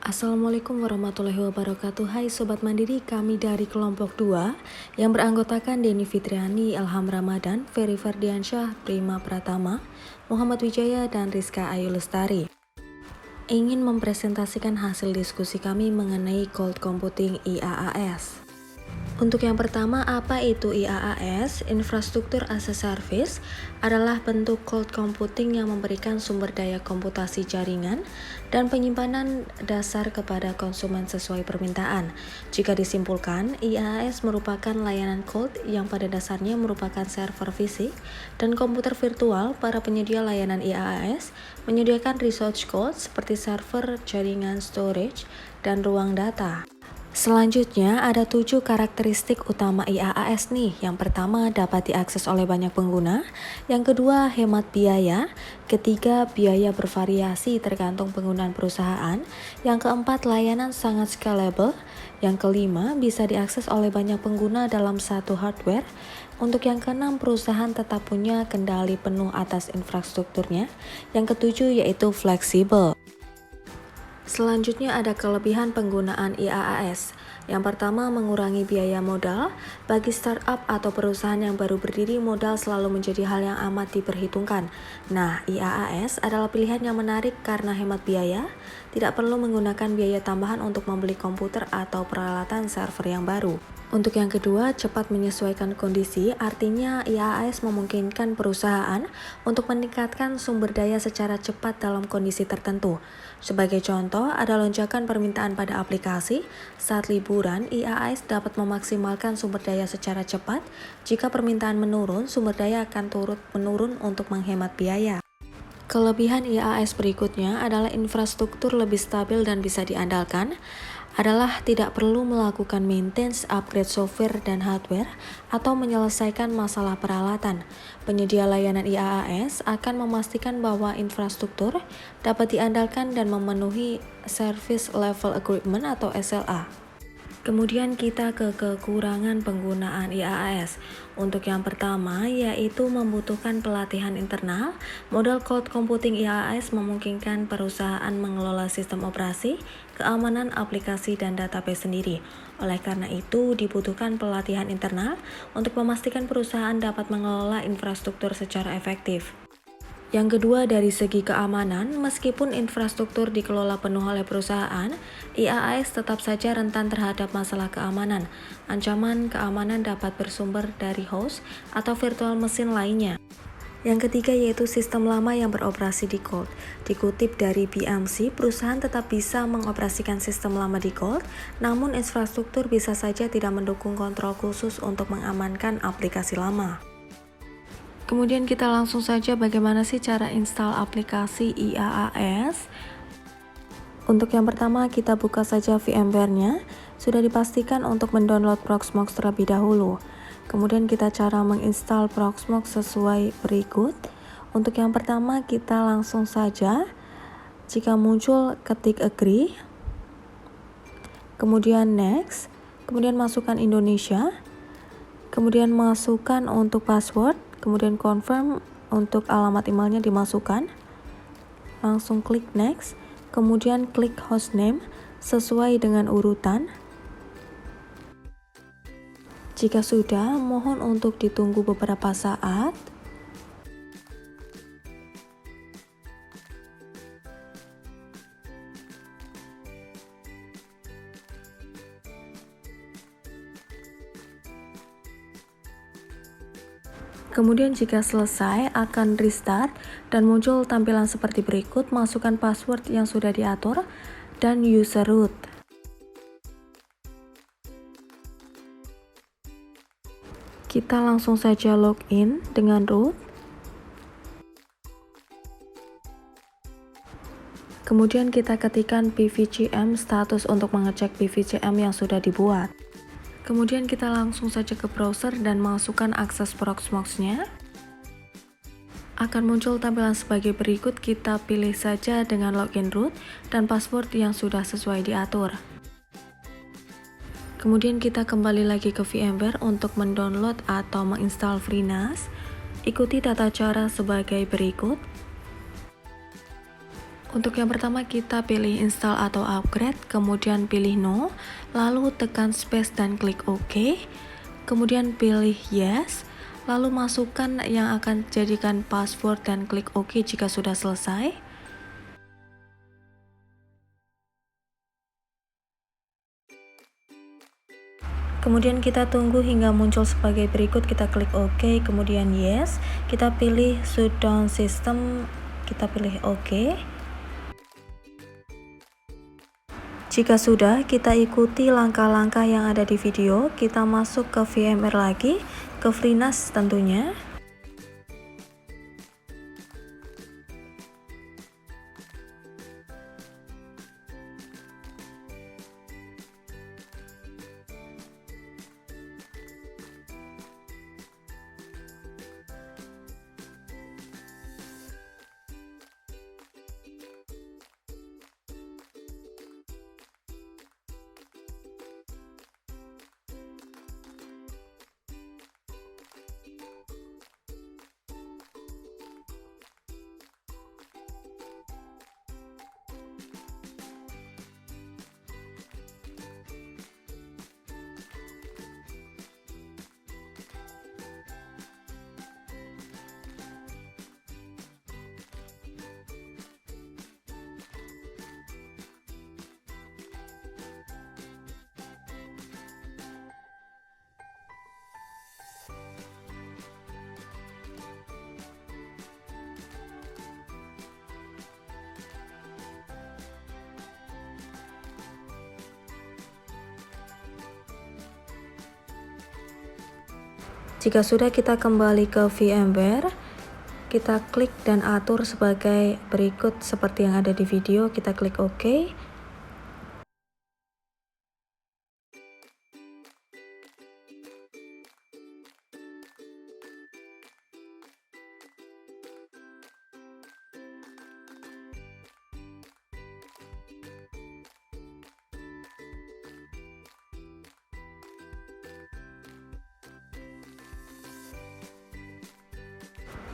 Assalamualaikum warahmatullahi wabarakatuh. Hai Sobat Mandiri, kami dari kelompok 2 yang beranggotakan Denny Fitriani, Ilham Ramadan, Ferry Ferdiansyah, Prima Pratama, Muhammad Wijaya, dan Rizka Ayu Lestari ingin mempresentasikan hasil diskusi kami mengenai Cloud Computing IaaS. Untuk yang pertama, apa itu IaaS? Infrastruktur as a Service adalah bentuk cloud computing yang memberikan sumber daya komputasi jaringan dan penyimpanan dasar kepada konsumen sesuai permintaan. Jika disimpulkan, IaaS merupakan layanan cloud yang pada dasarnya merupakan server fisik dan komputer virtual. Para penyedia layanan IaaS menyediakan resource code seperti server, jaringan, storage, dan ruang data. Selanjutnya ada 7 karakteristik utama IaaS nih. Yang pertama, dapat diakses oleh banyak pengguna. Yang kedua, hemat biaya. Ketiga, biaya bervariasi tergantung penggunaan perusahaan. Yang keempat, layanan sangat scalable. Yang kelima, bisa diakses oleh banyak pengguna dalam satu hardware. Untuk yang keenam, perusahaan tetap punya kendali penuh atas infrastrukturnya. Yang ketujuh yaitu fleksibel. Selanjutnya ada kelebihan penggunaan IaaS. Yang pertama, mengurangi biaya modal. Bagi startup atau perusahaan yang baru berdiri, modal selalu menjadi hal yang amat diperhitungkan. Nah, IaaS adalah pilihan yang menarik karena hemat biaya. Tidak perlu menggunakan biaya tambahan untuk membeli komputer atau peralatan server yang baru. Untuk yang kedua, cepat menyesuaikan kondisi, artinya IaaS memungkinkan perusahaan untuk meningkatkan sumber daya secara cepat dalam kondisi tertentu. Sebagai contoh, ada lonjakan permintaan pada aplikasi. Saat liburan, IaaS dapat memaksimalkan sumber daya secara cepat. Jika permintaan menurun, sumber daya akan turut menurun untuk menghemat biaya. Kelebihan IaaS berikutnya adalah infrastruktur lebih stabil dan bisa diandalkan. Adalah tidak perlu melakukan maintenance, upgrade software dan hardware, atau menyelesaikan masalah peralatan. Penyedia layanan IaaS akan memastikan bahwa infrastruktur dapat diandalkan dan memenuhi Service Level Agreement atau SLA. Kemudian kita ke kekurangan penggunaan IaaS. Untuk yang pertama, yaitu membutuhkan pelatihan internal. Model cloud computing IaaS memungkinkan perusahaan mengelola sistem operasi, keamanan aplikasi, dan database sendiri. Oleh karena itu, dibutuhkan pelatihan internal untuk memastikan perusahaan dapat mengelola infrastruktur secara efektif. Yang kedua, dari segi keamanan, meskipun infrastruktur dikelola penuh oleh perusahaan, IaaS tetap saja rentan terhadap masalah keamanan. Ancaman keamanan dapat bersumber dari host atau virtual mesin lainnya. Yang ketiga yaitu sistem lama yang beroperasi di cloud. Dikutip dari BMC, perusahaan tetap bisa mengoperasikan sistem lama di cloud, namun infrastruktur bisa saja tidak mendukung kontrol khusus untuk mengamankan aplikasi lama. Kemudian kita langsung saja bagaimana sih cara install aplikasi IaaS. Untuk yang pertama kita buka saja VMware-nya. Sudah dipastikan untuk mendownload Proxmox terlebih dahulu. Kemudian kita cara menginstal Proxmox sesuai berikut. Untuk yang pertama kita langsung saja, jika muncul ketik agree, kemudian next, kemudian masukkan Indonesia, kemudian masukkan untuk password, kemudian confirm untuk alamat emailnya dimasukkan, langsung klik next, kemudian klik hostname sesuai dengan urutan. Jika sudah, mohon untuk ditunggu beberapa saat. Kemudian jika selesai akan restart dan muncul tampilan seperti berikut. Masukkan password yang sudah diatur dan user root. Kita langsung saja login dengan root. Kemudian kita ketikkan PVCM status untuk mengecek PVCM yang sudah dibuat. Kemudian kita langsung saja ke browser dan masukkan akses Proxmox-nya. Akan muncul tampilan sebagai berikut, kita pilih saja dengan login root dan password yang sudah sesuai diatur. Kemudian kita kembali lagi ke VMware untuk mendownload atau menginstal FreeNAS. Ikuti tata cara sebagai berikut. Untuk yang pertama kita pilih install atau upgrade, kemudian pilih no, lalu tekan space dan klik OK, kemudian pilih yes, lalu masukkan yang akan jadikan password dan klik OK jika sudah selesai. Kemudian kita tunggu hingga muncul sebagai berikut, kita klik OK, kemudian yes, kita pilih shutdown system, kita pilih OK. Jika sudah, kita ikuti langkah-langkah yang ada di video, kita masuk ke VMware lagi, ke FreeNAS tentunya. Jika sudah, kita kembali ke VMware, kita klik dan atur sebagai berikut seperti yang ada di video, kita klik OK.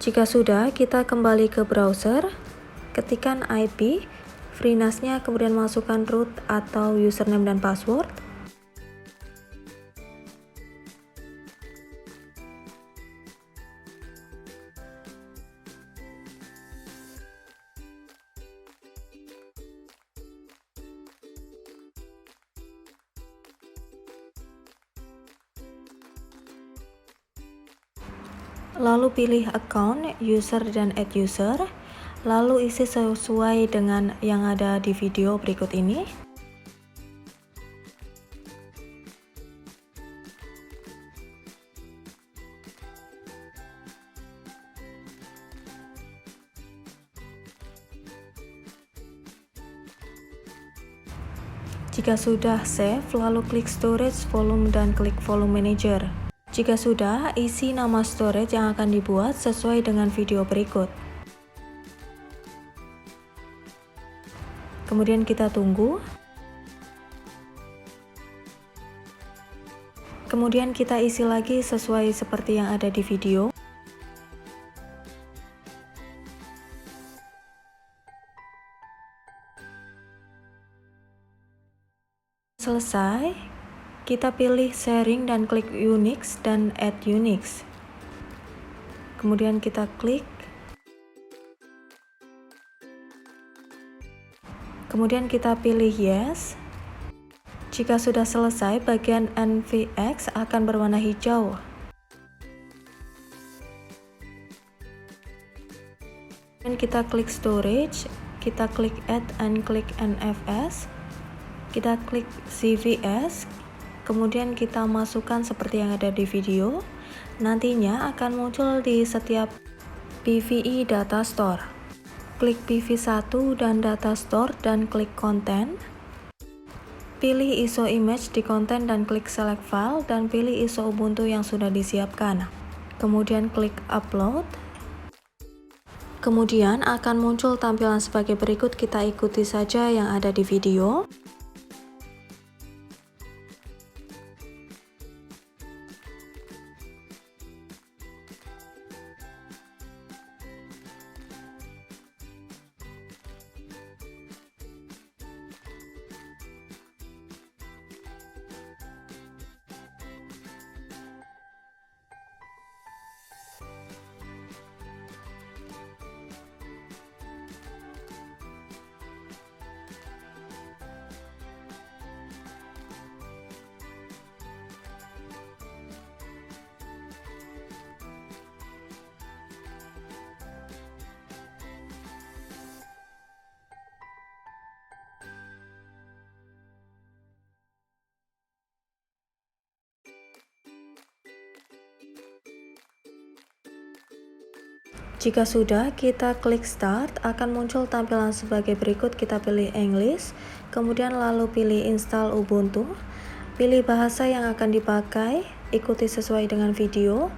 Jika sudah, kita kembali ke browser, ketikkan IP, FreeNAS-nya, kemudian masukkan root atau username dan password. Lalu pilih account, user, dan add user, lalu isi sesuai dengan yang ada di video berikut ini. Jika sudah save, lalu klik storage, volume, dan klik volume manager. Jika sudah, isi nama storage yang akan dibuat sesuai dengan video berikut. Kemudian kita tunggu. Kemudian kita isi lagi sesuai seperti yang ada di video. Selesai, kita pilih sharing dan klik Unix dan add Unix. Kemudian kita klik. Kemudian kita pilih yes. Jika sudah selesai, bagian NVX akan berwarna hijau. Dan kita klik storage, kita klik add and klik NFS. Kita klik CVS, kemudian kita masukkan seperti yang ada di video. Nantinya akan muncul di setiap PVE Data Store. Klik PV1 dan Data Store dan klik Content. Pilih ISO image di Content dan klik Select File dan pilih ISO Ubuntu yang sudah disiapkan. Kemudian klik Upload. Kemudian akan muncul tampilan sebagai berikut, kita ikuti saja yang ada di video. Jika sudah, kita klik start, akan muncul tampilan sebagai berikut. Kita pilih English, kemudian lalu pilih install Ubuntu, pilih bahasa yang akan dipakai, ikuti sesuai dengan video.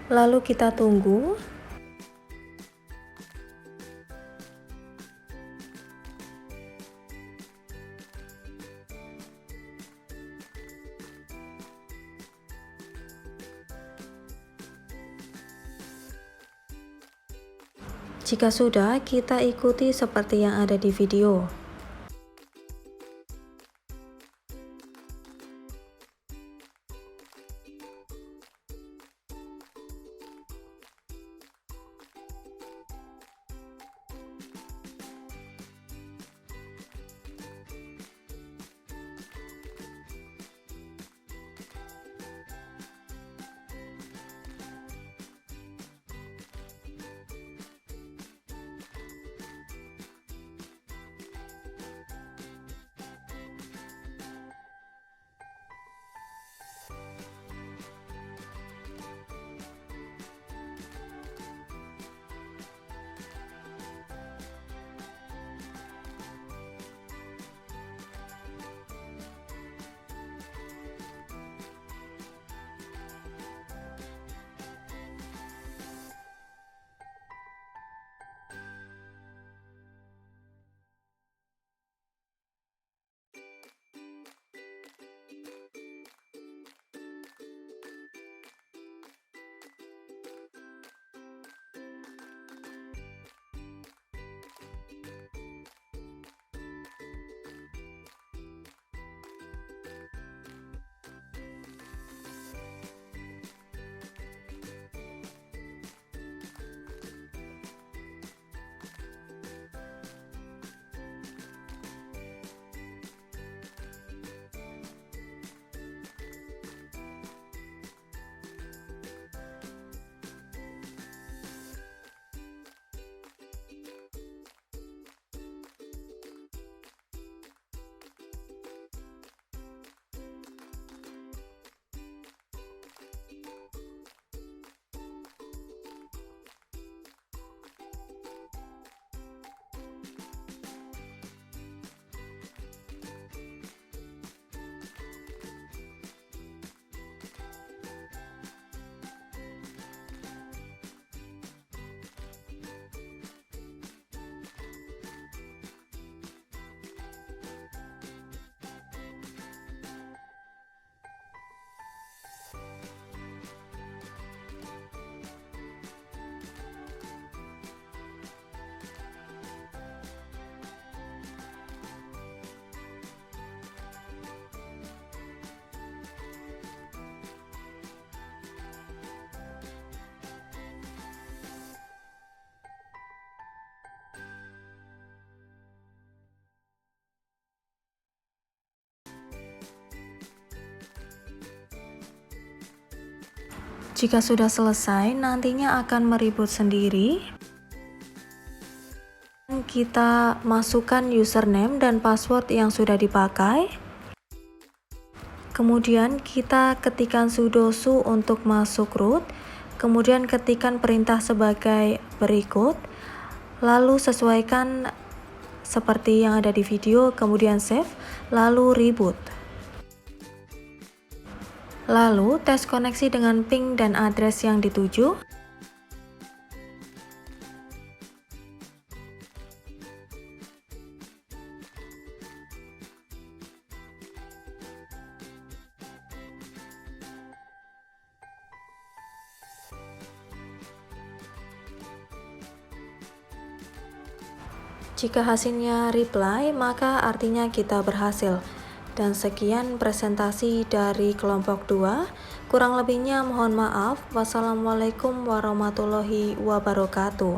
Lalu kita tunggu. Jika sudah, kita ikuti seperti yang ada di video. Jika sudah selesai, nantinya akan meribut sendiri. Kita masukkan username dan password yang sudah dipakai. Kemudian kita ketikkan sudo su untuk masuk root. Kemudian ketikkan perintah sebagai berikut. Lalu sesuaikan seperti yang ada di video, kemudian save, lalu reboot. Lalu tes koneksi dengan ping dan address yang dituju. Jika hasilnya reply, maka artinya kita berhasil. Dan sekian presentasi dari kelompok 2. Kurang lebihnya mohon maaf. Wassalamualaikum warahmatullahi wabarakatuh.